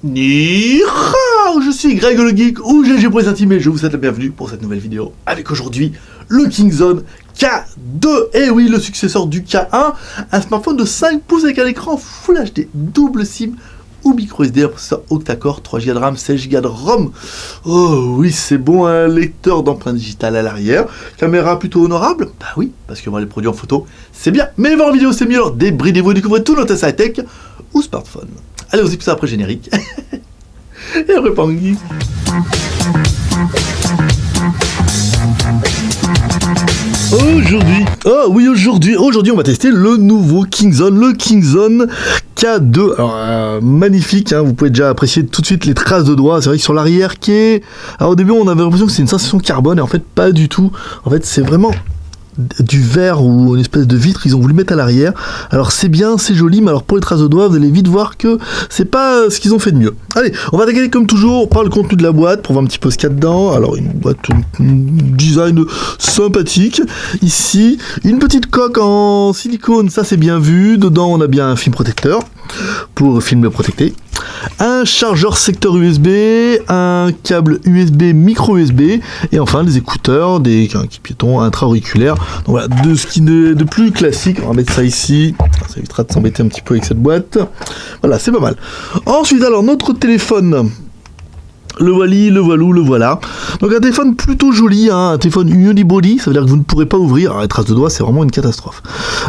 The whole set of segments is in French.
Ni hao, je suis Greg le Geek ou GG pour les intimes et je vous souhaite la bienvenue pour cette nouvelle vidéo avec aujourd'hui le Kingzone K2, et oui, le successeur du K1, un smartphone de 5 pouces avec un écran Full HD, double SIM ou micro SD, un processeur octa-core, 3Go de RAM, 16Go de ROM. Oh oui, c'est bon, un lecteur d'empreintes digitales à l'arrière, caméra plutôt honorable, bah oui, parce que moi les produits en photo c'est bien, mais les voir en vidéo c'est mieux, alors débridez-vous et découvrez tout notre high-tech ou smartphone. Allez, on se dit ça après générique. Et après Pangui. Aujourd'hui on va tester le nouveau Kingzone, le Kingzone K2. Alors magnifique, hein, vous pouvez déjà apprécier tout de suite les traces de doigts. C'est vrai que sur l'arrière qui est... Alors au début on avait l'impression que c'est une sensation carbone, et en fait pas du tout. En fait c'est vraiment du verre ou une espèce de vitre, ils ont voulu mettre à l'arrière. Alors c'est bien, c'est joli, mais alors pour les traces de doigts, vous allez vite voir que c'est pas ce qu'ils ont fait de mieux. Allez, on va attaquer comme toujours par le contenu de la boîte pour voir un petit peu ce qu'il y a dedans. Alors une boîte, design sympathique. Ici, une petite coque en silicone, ça c'est bien vu. Dedans on a bien un film protecteur pour film protecté. Un chargeur secteur USB, un câble USB, micro USB, et enfin des écouteurs, un kit piéton intra-auriculaire. Donc voilà, de ce qui est de plus classique. On va mettre ça ici, ça évitera de s'embêter un petit peu avec cette boîte. Voilà, c'est pas mal. Ensuite, alors notre téléphone. Le voilà. Donc un téléphone plutôt joli, hein, un téléphone unibody, ça veut dire que vous ne pourrez pas ouvrir. Alors, les traces de doigts, c'est vraiment une catastrophe.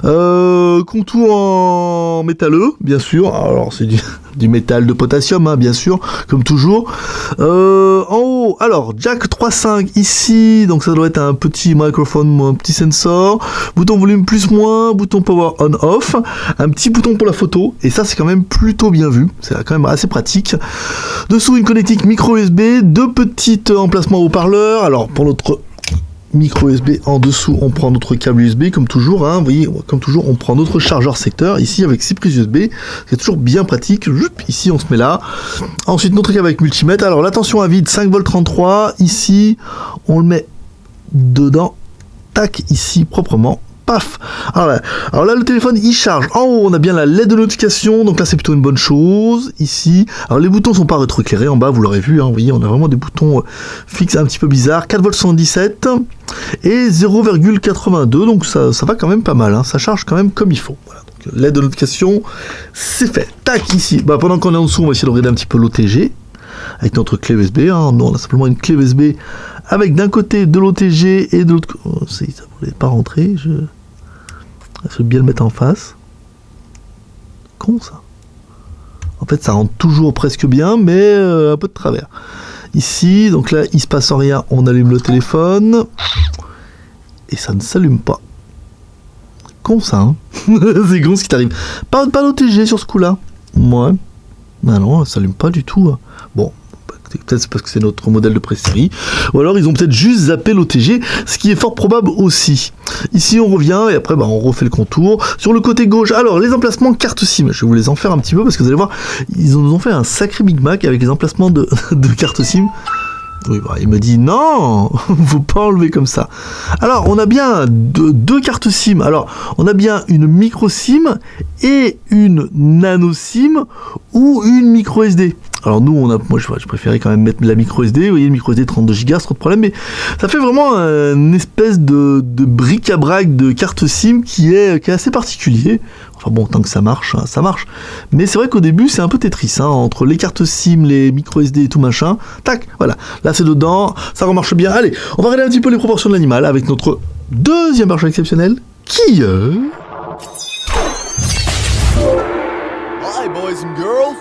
Contour en métalleux, bien sûr. Alors c'est du métal de potassium, hein, bien sûr, comme toujours. En haut, alors jack 3.5 ici, donc ça doit être un petit microphone, un petit sensor. Bouton volume plus/moins, bouton power on/off, un petit bouton pour la photo, et ça c'est quand même plutôt bien vu. C'est quand même assez pratique. Dessous une connectique micro USB, deux petits emplacements haut-parleurs. Alors pour notre micro USB en dessous, on prend notre câble USB comme toujours, hein, vous voyez, comme toujours, on prend notre chargeur secteur ici avec 6 prises USB, c'est toujours bien pratique. Ici on se met là. Ensuite notre câble avec multimètre. Alors la tension à vide 5V33, ici on le met dedans, tac, ici proprement. Paf. Alors là le téléphone il charge. En haut on a bien la LED de notification, donc là c'est plutôt une bonne chose. Ici, alors les boutons sont pas rétroéclairés, en bas vous l'aurez vu, hein, vous voyez on a vraiment des boutons fixes un petit peu bizarres. 4V117 et 0,82, donc ça va quand même pas mal, hein, ça charge quand même comme il faut. Voilà, donc LED de notification c'est fait. Tac, ici, pendant qu'on est en dessous on va essayer de regarder un petit peu l'OTG avec notre clé USB, hein. Nous on a simplement une clé USB avec d'un côté de l'OTG et de l'autre côté... Oh, ça voulait pas rentrer, je vais bien le mettre en face. Con ça. En fait ça rentre toujours presque bien, mais un peu de travers. Ici, donc là il se passe rien, on allume le téléphone et ça ne s'allume pas. Con ça, hein. C'est con ce qui t'arrive. Pas d'OTG sur ce coup là. Ouais. Ben non, ça s'allume pas du tout. Bon, peut-être c'est parce que c'est notre modèle de pré-série, ou alors ils ont peut-être juste zappé l'OTG, ce qui est fort probable aussi. Ici on revient et après on refait le contour. Sur le côté gauche, alors les emplacements carte SIM, je vais vous les en faire un petit peu parce que vous allez voir, ils nous ont fait un sacré Big Mac avec les emplacements de carte SIM. Oui, il me dit non, faut pas enlever comme ça. Alors, on a bien deux cartes SIM. Alors, on a bien une micro SIM et une nano SIM ou une micro SD. Alors nous, moi je préférais quand même mettre la micro SD. Vous voyez, le micro SD 32 Go, c'est trop de problème, mais ça fait vraiment une espèce de bric-à-brac de carte SIM qui est assez particulier. Enfin bon, tant que ça marche, ça marche. Mais c'est vrai qu'au début, c'est un peu Tetris, hein, entre les cartes SIM, les micro SD et tout machin. Tac, voilà. Là, c'est dedans, ça remarche bien. Allez, on va regarder un petit peu les proportions de l'animal avec notre deuxième version exceptionnelle, qui est... Hi, boys and girls.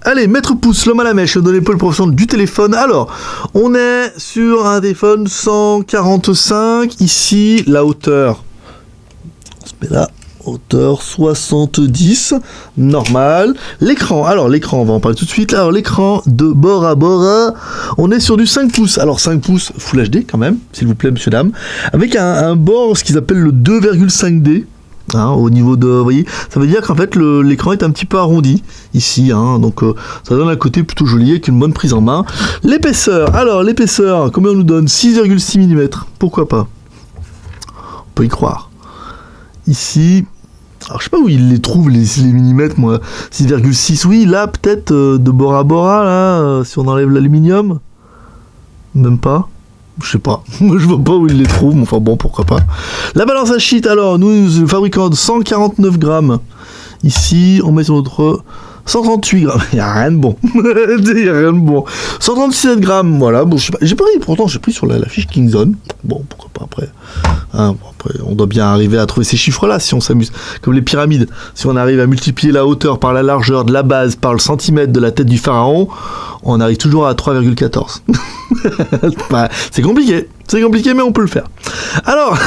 Allez, maître pouce, l'homme à la mèche, donner peu le proportion du téléphone. Alors, on est sur un téléphone 145. Ici, la hauteur. On se met là. Hauteur 70, normal. L'écran, alors l'écran, on va en parler tout de suite. Alors l'écran de bord à bord, on est sur du 5 pouces. Alors 5 pouces Full HD quand même, s'il vous plaît, monsieur, dame. Avec un bord, ce qu'ils appellent le 2,5D. Hein, au niveau de, vous voyez, ça veut dire qu'en fait l'écran est un petit peu arrondi ici, hein, donc ça donne un côté plutôt joli avec une bonne prise en main. L'épaisseur, alors l'épaisseur, combien on nous donne? 6,6 mm, pourquoi pas, on peut y croire. Ici, Alors je sais pas où ils les trouvent les millimètres, moi. 6,6, oui, là peut-être de Bora Bora, là, si on enlève l'aluminium. Même pas. Je sais pas. Je vois pas où ils les trouvent, mais enfin bon, pourquoi pas. La balance à shit, alors, nous fabriquons 149 grammes. Ici, on met sur notre 138 grammes. Il n'y a rien de bon. Il n'y a rien de bon. 137 grammes, voilà. Bon, je sais pas. J'ai pris, pourtant, j'ai pris sur la fiche Kingzone. Bon, pourquoi pas après. Hein, bon, après, on doit bien arriver à trouver ces chiffres-là si on s'amuse. Comme les pyramides. Si on arrive à multiplier la hauteur par la largeur de la base par le centimètre de la tête du pharaon, on arrive toujours à 3,14. Bah, c'est compliqué. C'est compliqué, mais on peut le faire. Alors,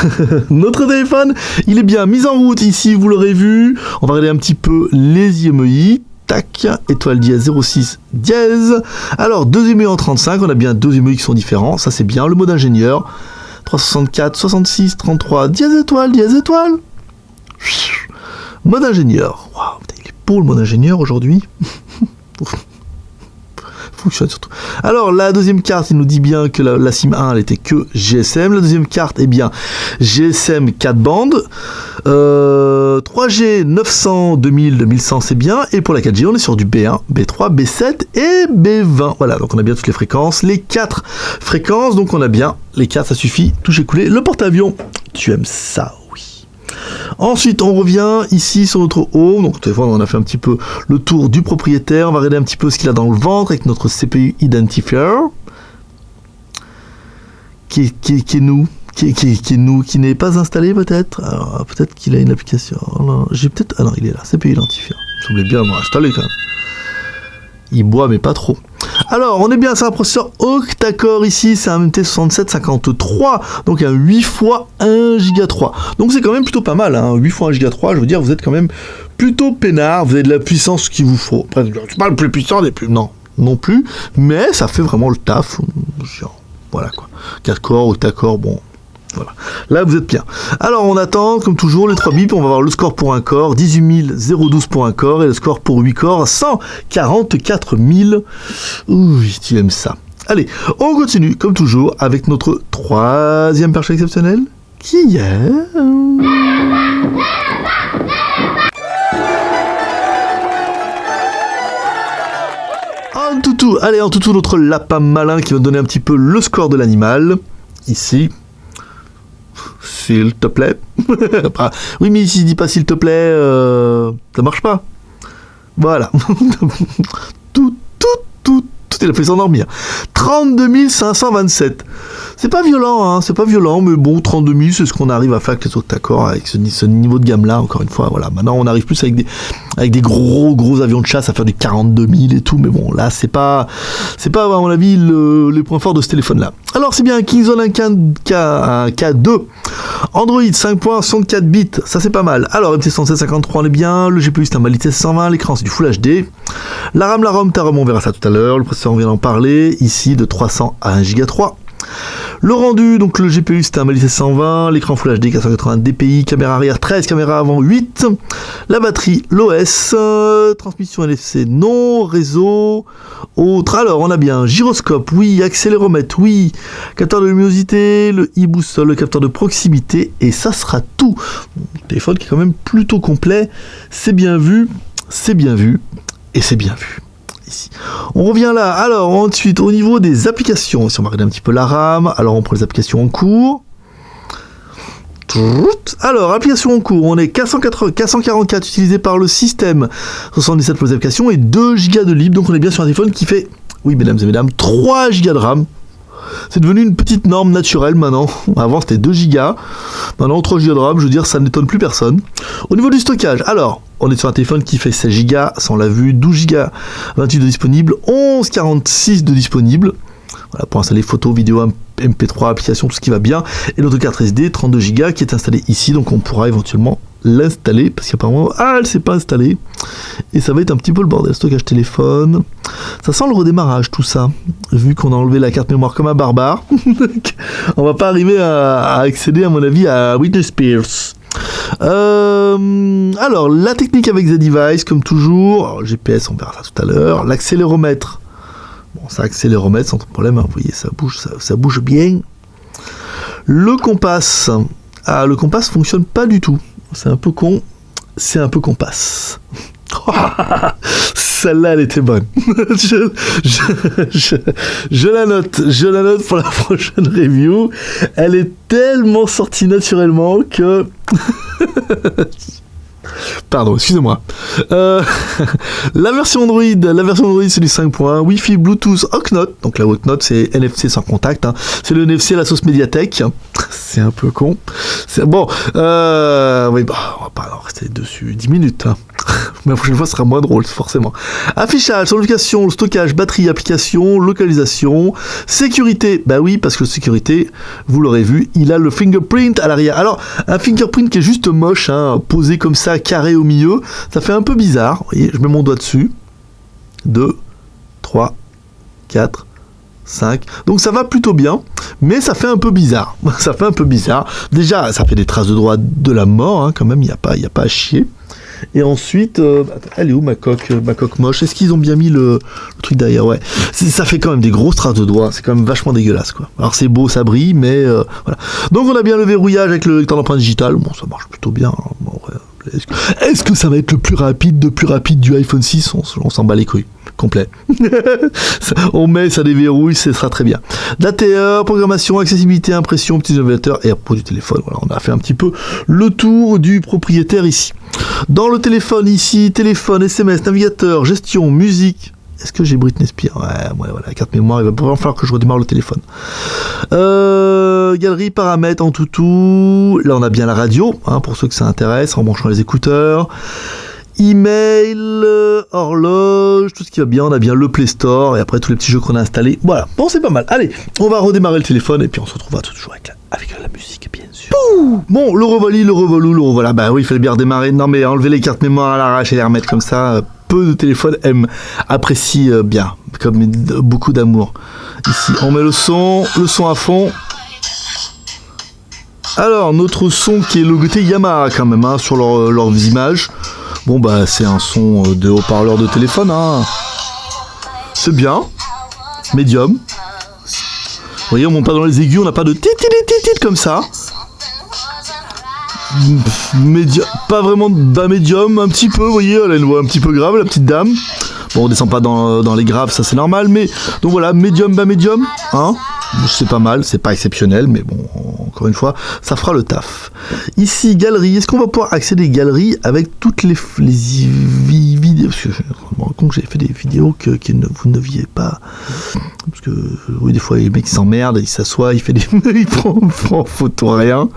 notre téléphone, il est bien mis en route ici, vous l'aurez vu. On va regarder un petit peu les IMEI. Tac, étoile dièse 06 dièse. Alors, deux IMEI en 35, on a bien deux IMEI qui sont différents. Ça, c'est bien. Le mode ingénieur, 364, 66, 33, dièse étoile, dièse étoile. Mode ingénieur. Waouh, il est beau le mode ingénieur aujourd'hui. Fonctionne surtout. Alors la deuxième carte, il nous dit bien que la SIM 1 elle était que GSM. La deuxième carte est bien GSM 4 bandes. 3G 900 2000 2100 c'est bien. Et pour la 4G on est sur du B1, B3, B7 et B20. Voilà, donc on a bien toutes les fréquences, les 4 fréquences, donc on a bien les 4, ça suffit. Toucher coulé, le porte-avions, tu aimes ça? Ensuite, on revient ici sur notre home. Donc, téléphone, on a fait un petit peu le tour du propriétaire. On va regarder un petit peu ce qu'il a dans le ventre avec notre CPU Identifier. Qui n'est pas installé peut-être. Alors, peut-être qu'il a une application. Alors, ah non, il est là. CPU Identifier. Il semblait bien l'avoir installé quand même. Il boit, mais pas trop. Alors, on est bien, c'est un processeur octa-core ici, c'est un MT6753, donc un 8 x 1 Go 3. Donc c'est quand même plutôt pas mal, hein. 8 x 1 Go 3, je veux dire, vous êtes quand même plutôt peinard, vous avez de la puissance qu'il vous faut. Après, c'est pas le plus puissant des plus, non plus, mais ça fait vraiment le taf. Voilà quoi. 4 corps, octa-core, bon. Voilà. Là, vous êtes bien. Alors, on attend, comme toujours, les 3 bips. On va voir le score pour un corps, 18 012 pour un corps, et le score pour 8 corps, 144 000. Oui, tu aimes ça. Allez, on continue, comme toujours, avec notre troisième perche exceptionnelle, qui est... En toutou, notre lapin malin qui va donner un petit peu le score de l'animal. Ici... S'il te plaît. Oui, mais s'il dit pas s'il te plaît, ça marche pas. Voilà. tout, il a fait s'endormir. 32 527. C'est pas violent, mais bon, 32 000, c'est ce qu'on arrive à faire avec les octa-core, avec ce niveau de gamme-là, encore une fois, voilà. Maintenant, on arrive plus avec des gros avions de chasse à faire du 42 000 et tout, mais bon, là, c'est pas, à mon avis, les points forts de ce téléphone-là. Alors, c'est bien un Kingzone, un K2, Android 5.64 bits, ça c'est pas mal. Alors, MT6753, on est bien, le GPU c'est un Mali 1620, l'écran c'est du Full HD, la RAM, ta ROM, on verra ça tout à l'heure, le processeur on vient d'en parler, ici de 300 à 1 Go 3. Le rendu, donc le GPU c'est un Mali 1620, l'écran Full HD 480 dpi, caméra arrière 13, caméra avant 8, la batterie, l'OS, transmission NFC non, réseau, autre. Alors on a bien gyroscope, oui, accéléromètre, oui, capteur de luminosité, le e-boost, le capteur de proximité, et ça sera tout. Téléphone qui est quand même plutôt complet, c'est bien vu, et c'est bien vu. Ici. On revient là. Alors ensuite au niveau des applications, si on va regarder un petit peu la RAM, alors on prend les applications en cours. Alors applications en cours, on est 444 utilisés par le système, 77 pour les applications et 2 Go de libre, donc on est bien sur un téléphone qui fait, oui mesdames et mesdames, 3 Go de RAM. C'est devenu une petite norme naturelle maintenant. Avant c'était 2 Go, maintenant 3 Go de RAM, je veux dire ça n'étonne plus personne. Au niveau du stockage, alors on est sur un téléphone qui fait 16 Go, ça on l'a vu, 12 Go, 28 de disponible, 11,46 de disponible. Voilà, pour installer photos, vidéos, MP3, applications, tout ce qui va bien. Et notre carte SD, 32 Go, qui est installée ici, donc on pourra éventuellement l'installer, parce qu'apparemment, elle s'est pas installée. Et ça va être un petit peu le bordel. Stockage téléphone. Ça sent le redémarrage, tout ça. Vu qu'on a enlevé la carte mémoire comme un barbare. On va pas arriver à accéder, à mon avis, à Britney Spears. Alors, la technique avec The Device, comme toujours. Alors, GPS, on verra ça tout à l'heure. L'accéléromètre. Bon, ça accéléromètre sans problème. Hein, vous voyez, ça bouge bien. Le compas. Ah, le compas fonctionne pas du tout. C'est un peu con. c'est un peu qu'on passe. Celle-là, elle était bonne. Je la note pour la prochaine review. Elle est tellement sortie naturellement que... Pardon, excusez-moi. La version Android, c'est du 5.1, Wi-Fi, Bluetooth, Hooknote. Donc la Hooknote, c'est NFC sans contact. Hein. C'est le NFC à la sauce médiathèque. C'est un peu con. Bon, oui, bah, on va pas en rester dessus 10 minutes. Hein. Mais la prochaine fois, ce sera moins drôle, forcément. Affichage, simplification, stockage, batterie, application, localisation, sécurité. Bah oui, parce que sécurité, vous l'aurez vu, il a le fingerprint à l'arrière. Alors, un fingerprint qui est juste moche, hein, posé comme ça, carré au milieu, ça fait un peu bizarre. Vous voyez, je mets mon doigt dessus. 2, 3, 4, 5. Donc ça va plutôt bien, mais ça fait un peu bizarre. Ça fait un peu bizarre. Déjà, ça fait des traces de doigts de la mort, hein, quand même, il n'y a pas à chier. Et ensuite, elle est où ma coque moche? Est-ce qu'ils ont bien mis le truc derrière? Ouais, ça fait quand même des grosses traces de doigts, c'est quand même vachement dégueulasse, quoi. Alors c'est beau, ça brille, mais voilà. Donc on a bien le verrouillage avec le lecteur d'empreinte digitale, bon ça marche plutôt bien. Hein. Bon, ouais. Est-ce que ça va être le plus rapide du iPhone 6? On s'en bat les couilles, complet. On met, ça déverrouille, ce sera très bien. L'ATR, programmation, accessibilité, impression, petits navigateurs et apport du téléphone. Voilà, on a fait un petit peu le tour du propriétaire ici. Dans le téléphone ici, téléphone, SMS, navigateur, gestion, musique. Est-ce que j'ai Britney Spears? Ouais, voilà, carte mémoire, il va vraiment falloir que je redémarre le téléphone. Galerie, paramètres, en tout. Là, on a bien la radio, hein, pour ceux que ça intéresse, en branchant les écouteurs. Email, horloge, tout ce qui va bien. On a bien le Play Store et après tous les petits jeux qu'on a installés. Voilà, bon, c'est pas mal. Allez, on va redémarrer le téléphone et puis on se retrouvera toujours avec la musique, bien sûr. Pouh, bon, le revoilà. Bah oui, il fallait bien redémarrer. Non, mais enlever les cartes mémoire à l'arrache et les remettre comme ça. Peu de téléphones apprécient bien, comme beaucoup d'amour. Ici, on met le son à fond. Alors, notre son qui est logoté Yamaha quand même, hein, sur leurs images. Bon, bah, c'est un son de haut-parleur de téléphone, hein. C'est bien. Médium. Vous voyez, on monte pas dans les aigus, on n'a pas de tit comme ça. Pas vraiment bas médium, un petit peu, vous voyez, elle a une voix un petit peu grave, la petite dame. Bon, on descend pas dans les graves, ça c'est normal, mais donc voilà, médium, bas médium, hein. C'est pas mal, c'est pas exceptionnel, mais bon, encore une fois, ça fera le taf. Ici, galerie, est-ce qu'on va pouvoir accéder aux galeries avec toutes les vidéos? Parce que je me rends compte que j'ai fait des vidéos que vous ne viez pas. Parce que, oui, des fois, les mecs s'emmerdent, il s'assoit, il prend en photo rien.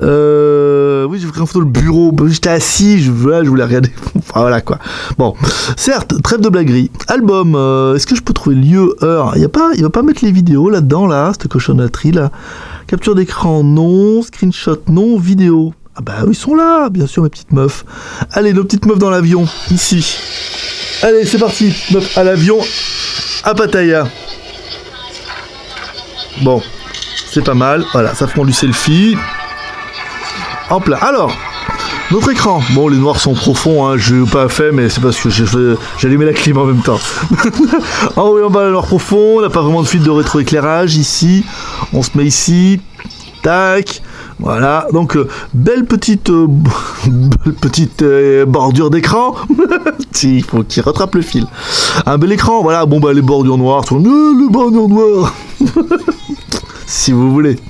Oui, j'ai pris en photo le bureau, j'étais assis, je voulais regarder. Enfin, voilà, quoi. Bon, certes, trêve de blaguerie. Album, est-ce que je peux trouver lieu, heure? Il va pas mettre les vidéos là-dedans, là, cette cochonnerie, là. Capture d'écran, non. Screenshot, non. Vidéo. Ah bah, ils sont là, bien sûr, mes petites meufs. Allez, nos petites meufs dans l'avion, ici. Allez, c'est parti, meufs à l'avion, à Pattaya. Bon, c'est pas mal. Voilà, ça prend du selfie. En plein. Alors, notre écran. Bon, les noirs sont profonds, hein, je l'ai pas fait, mais c'est parce que j'ai allumé la clim en même temps. En haut et en bas, le noir profond. On n'a pas vraiment de filtre de rétroéclairage ici. On se met ici. Tac. Voilà, donc belle petite bordure d'écran. Il faut qu'il rattrape le fil. Un bel écran, voilà, bon bah les bordures noires, les bordures noires. Si vous voulez.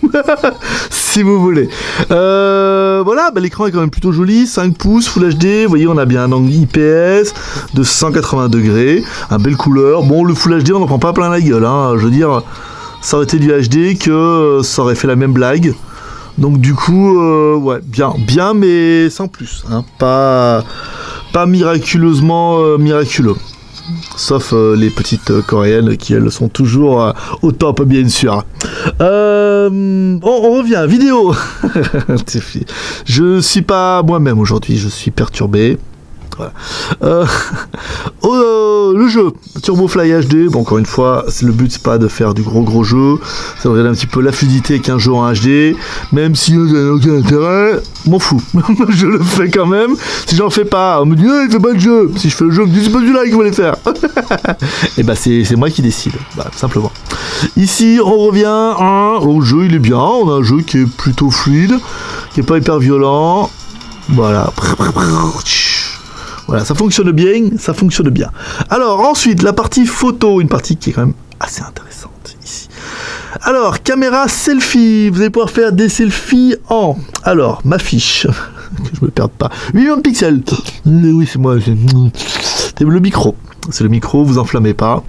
Si vous voulez. Voilà, bah, l'écran est quand même plutôt joli, 5 pouces, Full HD, vous voyez on a bien un angle IPS de 180 degrés, un belle couleur. Bon, le Full HD on n'en prend pas plein la gueule, hein. Je veux dire, ça aurait été du HD que ça aurait fait la même blague. Donc du coup, ouais, bien, mais sans plus, hein, pas miraculeusement miraculeux. Sauf les petites coréennes qui elles sont toujours au top, bien sûr. On revient, vidéo. Je suis pas moi-même aujourd'hui, je suis perturbé. Voilà. Le jeu Turbo Fly HD, bon, encore une fois, le but c'est pas de faire du gros jeu, ça regarder un petit peu la fluidité qu'un jeu en HD, même si ça n'a aucun intérêt, m'en fous. Je le fais quand même. Si j'en fais pas, on me dit il fait pas de jeu. Si je fais le jeu, on me dit c'est pas celui-là qu'il fallait faire. Et bah c'est moi qui décide, bah, simplement. Ici on revient au jeu, il est bien, on a un jeu qui est plutôt fluide, qui est pas hyper violent. Voilà. Voilà, ça fonctionne bien, ça fonctionne bien. Alors ensuite, la partie photo, une partie qui est quand même assez intéressante ici. Alors, caméra selfie, vous allez pouvoir faire des selfies en... Alors, ma fiche, que je me perde pas. 8 millions de pixels. Oui, c'est moi, c'est le micro. C'est le micro, vous enflammez pas.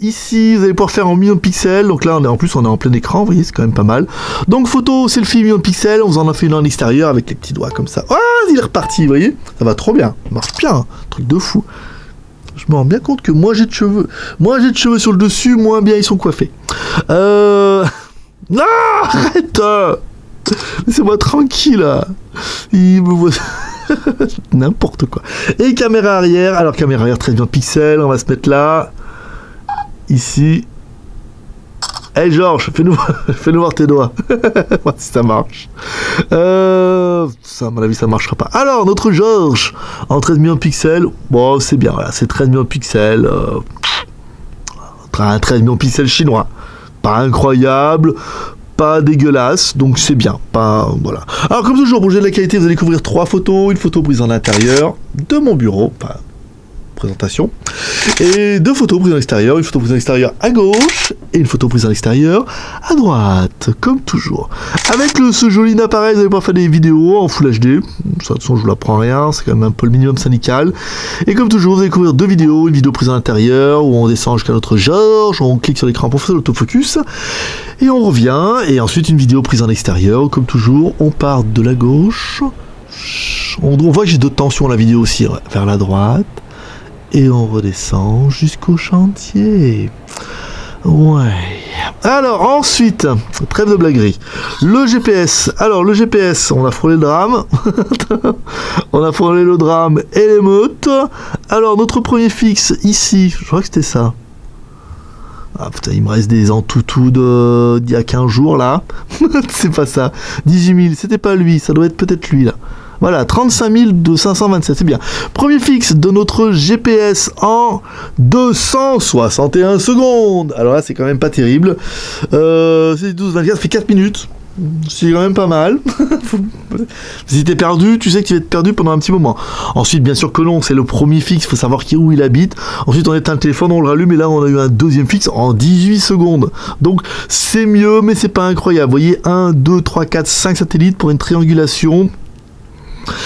Ici, vous allez pouvoir faire en millions de pixels. Donc là, en plus, on est en plein écran. Vous voyez, c'est quand même pas mal. Donc, photo, selfie, millions de pixels. On vous en a fait une en extérieur avec les petits doigts comme ça. Ah, il est reparti, vous voyez. Ça va trop bien. Ça marche bien. Truc de fou. Je me rends bien compte que moi, j'ai de cheveux. Moi, j'ai de cheveux sur le dessus. Moins bien, ils sont coiffés. Non, arrête. Laissez-moi tranquille. Il me voit... N'importe quoi. Et caméra arrière. Alors caméra arrière 13 millions de pixels. On va se mettre là. Ici. Hey Georges, fais-nous voir tes doigts. Voir si ça marche. Ça, à mon avis, ça marchera pas. Alors, notre Georges en 13 millions de pixels. Bon, c'est bien. Voilà, c'est 13 millions de pixels. Un 13 millions de pixels chinois. Pas incroyable. Pas dégueulasse, donc c'est bien. Pas voilà. Alors comme toujours, pour juger de la qualité, vous allez découvrir 3 photos, une photo prise en intérieur de mon bureau, enfin présentation, et 2 photos prises en extérieur, une photo prise en extérieur à gauche et une photo prise en extérieur à droite, comme toujours. Avec ce joli appareil, vous allez pouvoir faire des vidéos en Full HD. Ça, de toute façon, je vous l'apprends rien, c'est quand même un peu le minimum syndical. Et comme toujours, vous allez découvrir 2 vidéos, une vidéo prise en intérieur où on descend jusqu'à notre Georges, on clique sur l'écran pour faire l'autofocus et on revient. Et ensuite une vidéo prise en extérieur, comme toujours, on part de la gauche. On voit que j'ai 2 tensions la vidéo aussi, vers la droite. Et on redescend jusqu'au chantier. Ouais. Alors ensuite, trêve de blaguerie. Le GPS. Alors le GPS, on a frôlé le drame. On a frôlé le drame et l'émeute. Alors notre premier fixe ici, je crois que c'était ça. Ah putain, il me reste des entoutous d'il y a 15 jours là. C'est pas ça. 18 000, c'était pas lui, ça doit être peut-être lui là. Voilà, 35 527, c'est bien. Premier fixe de notre GPS en 261 secondes. Alors là, c'est quand même pas terrible. C'est 12-24, ça fait 4 minutes. C'est quand même pas mal. Si t'es perdu, tu sais que tu vas être perdu pendant un petit moment. Ensuite, bien sûr que non, c'est le premier fixe, il faut savoir où il habite. Ensuite, on éteint le téléphone, on le rallume, et là, on a eu un deuxième fixe en 18 secondes. Donc, c'est mieux, mais c'est pas incroyable. Vous voyez, 1, 2, 3, 4, 5 satellites pour une triangulation.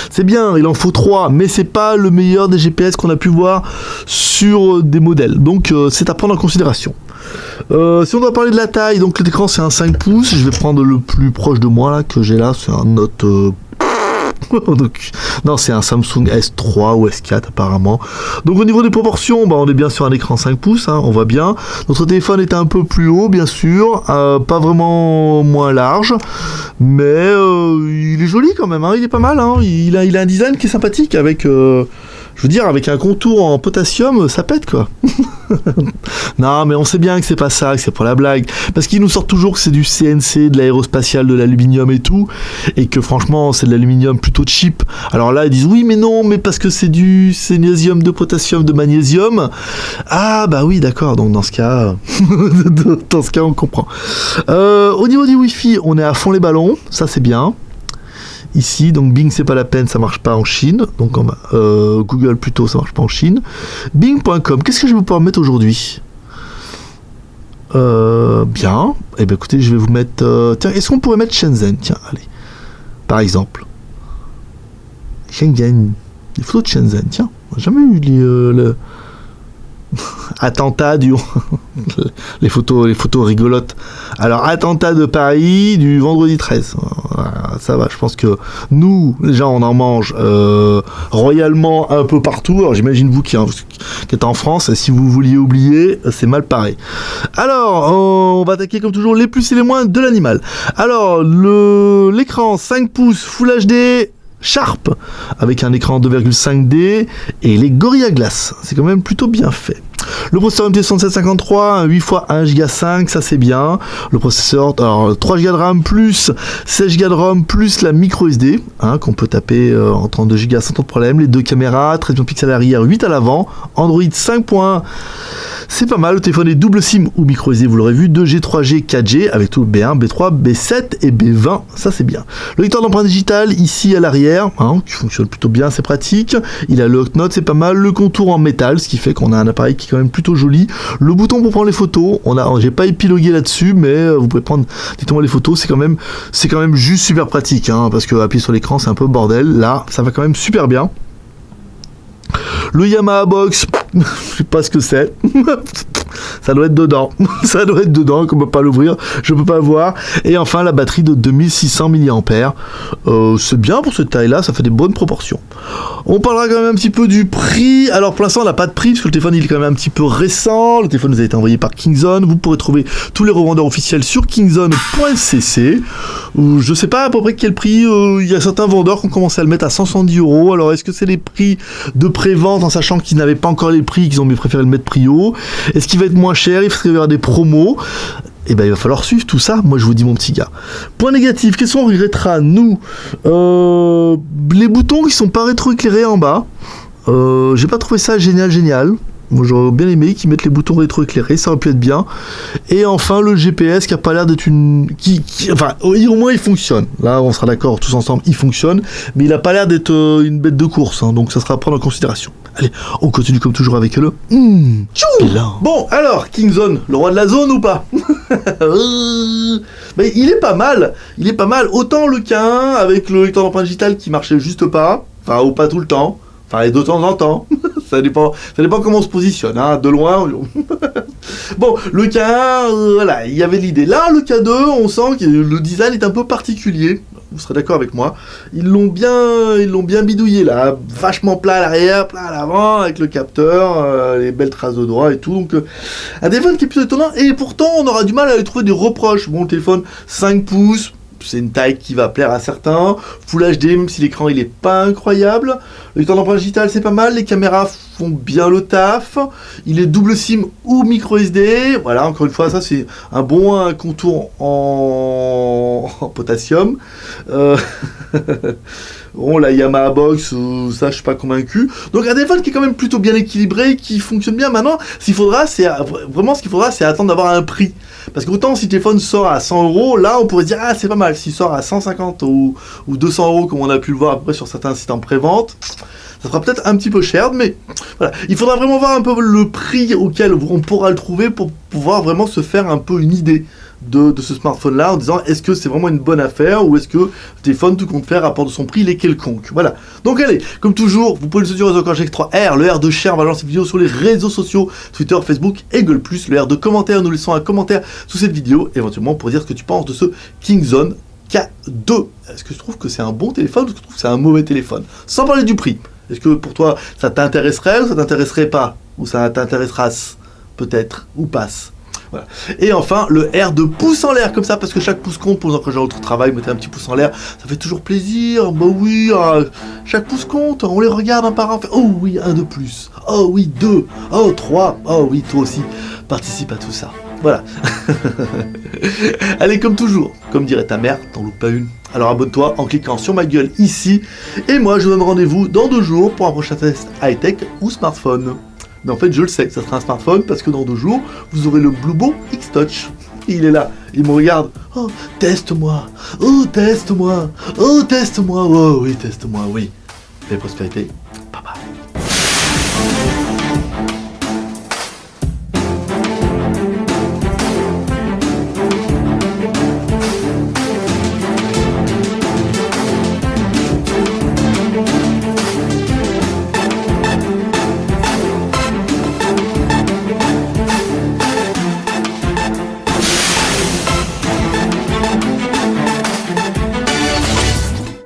C'est bien, il en faut 3, mais c'est pas le meilleur des GPS qu'on a pu voir sur des modèles. Donc c'est à prendre en considération. Si on doit parler de la taille, donc l'écran c'est un 5 pouces. Je vais prendre le plus proche de moi là que j'ai là, c'est un Note. Donc, non, c'est un Samsung S3 ou S4 apparemment. Donc au niveau des proportions, on est bien sur un écran 5 pouces, hein, on voit bien. Notre téléphone est un peu plus haut, bien sûr, pas vraiment moins large, mais il est joli quand même, hein, il est pas mal. Hein, il a un design qui est sympathique avec, je veux dire, avec un contour en potassium, ça pète quoi. Non, mais on sait bien que c'est pas ça, que c'est pour la blague, parce qu'ils nous sortent toujours que c'est du CNC, de l'aérospatial, de l'aluminium et tout, et que franchement c'est de l'aluminium plutôt cheap. Alors là ils disent oui mais non, mais parce que c'est du sélénium, de potassium, de magnésium. Ah bah oui d'accord, donc dans ce cas on comprend. Au niveau du Wi-Fi, on est à fond les ballons, ça c'est bien. Ici, donc Bing c'est pas la peine, ça marche pas en Chine. Donc Google plutôt, ça marche pas en Chine. Bing.com, qu'est-ce que je vais pouvoir mettre aujourd'hui? Bien. Eh bien écoutez, je vais vous mettre... tiens, est-ce qu'on pourrait mettre Shenzhen? Tiens, allez. Par exemple. Shenzhen. Les photos de Shenzhen, tiens. On n'a jamais eu le... attentat du... les photos rigolotes. Alors, attentat de Paris du vendredi 13. Ça va, je pense que nous, déjà, on en mange royalement un peu partout. Alors, j'imagine vous qui êtes en France, si vous vouliez oublier, c'est mal pareil. Alors, on va attaquer comme toujours les plus et les moins de l'animal. Alors, l'écran 5 pouces Full HD... Sharp avec un écran 2,5D et les Gorilla Glass, c'est quand même plutôt bien fait. Le processeur MT6753, 8 x 1 Go 5, ça c'est bien. Le processeur, alors 3 Go de RAM plus 16 Go de ROM plus la micro SD, hein, qu'on peut taper en 32 Go sans trop de problème. Les 2 caméras, 13 millions de pixels à l'arrière, 8 à l'avant. Android 5.1 C'est pas mal, le téléphone est double SIM ou micro SD, vous l'aurez vu, 2G, 3G, 4G, avec tout le B1, B3, B7 et B20, ça c'est bien. Le lecteur d'empreinte digitale, ici à l'arrière, qui fonctionne plutôt bien, c'est pratique. Il a le Hot Note, c'est pas mal. Le contour en métal, ce qui fait qu'on a un appareil qui est quand même plutôt joli. Le bouton pour prendre les photos, j'ai pas épilogué là-dessus, mais vous pouvez prendre directement les photos, c'est quand même juste super pratique, parce que appuyer sur l'écran c'est un peu bordel. Là, ça va quand même super bien. Le Yamaha Box, je sais pas ce que c'est. Ça doit être dedans. Ça doit être dedans, qu'on peut pas l'ouvrir. Je peux pas le voir. Et enfin, la batterie de 2600 mAh. C'est bien pour cette taille-là, ça fait des bonnes proportions. On parlera quand même un petit peu du prix. Alors pour l'instant, on n'a pas de prix, parce que le téléphone il est quand même un petit peu récent. Le téléphone nous a été envoyé par Kingzone. Vous pourrez trouver tous les revendeurs officiels sur kingzone.cc. Je sais pas à peu près quel prix. Il y a certains vendeurs qui ont commencé à le mettre à 170 €. Alors est-ce que c'est les prix de pré-vente, en sachant qu'ils n'avaient pas encore les prix, qu'ils ont préféré le mettre prix haut? Est-ce qu'il va être moins cher? Il va y avoir des promos. Et ben il va falloir suivre tout ça, moi je vous dis mon petit gars. Point négatif, qu'est-ce qu'on regrettera nous? Les boutons qui sont pas rétroéclairés en bas. J'ai pas trouvé ça génial. Moi j'aurais bien aimé qu'ils mettent les boutons rétroéclairés, ça aurait pu être bien. Et enfin le GPS qui a pas l'air d'être enfin au moins il fonctionne. Là on sera d'accord tous ensemble, il fonctionne, mais il a pas l'air d'être une bête de course, donc ça sera à prendre en considération. Allez, on continue comme toujours avec le bilan. Bon alors, Kingzone, le roi de la zone ou pas? Mais il est pas mal, autant le K1 avec le lecteur d'empreinte digitale qui marchait juste pas, ou pas tout le temps, et de temps en temps. Ça dépend comment on se positionne, de loin. Bon, le K1, voilà, il y avait l'idée. Là, le K2, on sent que le design est un peu particulier. Vous serez d'accord avec moi. Ils l'ont bien bidouillé là, vachement plat à l'arrière, plat à l'avant, avec le capteur, les belles traces de doigts et tout. Donc, un téléphone qui est plutôt étonnant. Et pourtant, on aura du mal à lui trouver des reproches. Bon, le téléphone 5 pouces. C'est une taille qui va plaire à certains. Full HD, même si l'écran il est pas incroyable. Le lecteur d'empreinte digitale c'est pas mal. Les caméras font bien le taf. Il est double SIM ou micro SD. Voilà, encore une fois, ça c'est un bon contour en potassium. Bon, la Yamaha Box, ça je suis pas convaincu. Donc un téléphone qui est quand même plutôt bien équilibré, qui fonctionne bien. Maintenant, ce qu'il faudra, c'est attendre d'avoir un prix. Parce qu'autant si le téléphone sort à 100 €, là on pourrait se dire c'est pas mal. S'il sort à 150 ou 200 € comme on a pu le voir à peu près sur certains sites en pré-vente, ça sera peut-être un petit peu cher, mais voilà. Il faudra vraiment voir un peu le prix auquel on pourra le trouver pour pouvoir vraiment se faire un peu une idée de ce smartphone-là, en disant est-ce que c'est vraiment une bonne affaire ou est-ce que le téléphone, tout compte faire, rapport de son prix, il est quelconque. Voilà. Donc allez, comme toujours, vous pouvez le soutenir sur Cortex 3R, le R de share, on va lancer cette vidéo sur les réseaux sociaux, Twitter, Facebook et Google+, le R de commentaire, nous laissons un commentaire sous cette vidéo, éventuellement pour dire ce que tu penses de ce Kingzone K2. Est-ce que tu trouves que c'est un bon téléphone ou est-ce que tu trouves que c'est un mauvais téléphone? Sans parler du prix. Est-ce que pour toi, ça t'intéresserait ou ça t'intéresserait pas? Ou ça t'intéressera peut-être, ou passe? Voilà. Et enfin, le R de pouce en l'air, comme ça, parce que chaque pouce compte. Pour exemple, quand j'ai autre travail, mettez un petit pouce en l'air, ça fait toujours plaisir. Bah oui, chaque pouce compte, on les regarde un par un, on fait, oh oui, un de plus, oh oui, 2, oh 3, oh oui, toi aussi, participe à tout ça. Voilà. Allez, comme toujours, comme dirait ta mère, t'en loupes pas une. Alors abonne-toi en cliquant sur ma gueule ici. Et moi, je vous donne rendez-vous dans 2 jours pour un prochain test high-tech ou smartphone. Mais en fait, je le sais que ça sera un smartphone parce que dans 2 jours, vous aurez le Bluebo X-Touch. Il est là, il me regarde. Oh, teste-moi. Oh, teste-moi. Oh, teste-moi. Oh, oui, teste-moi, oui. Et prospérité. Bye bye.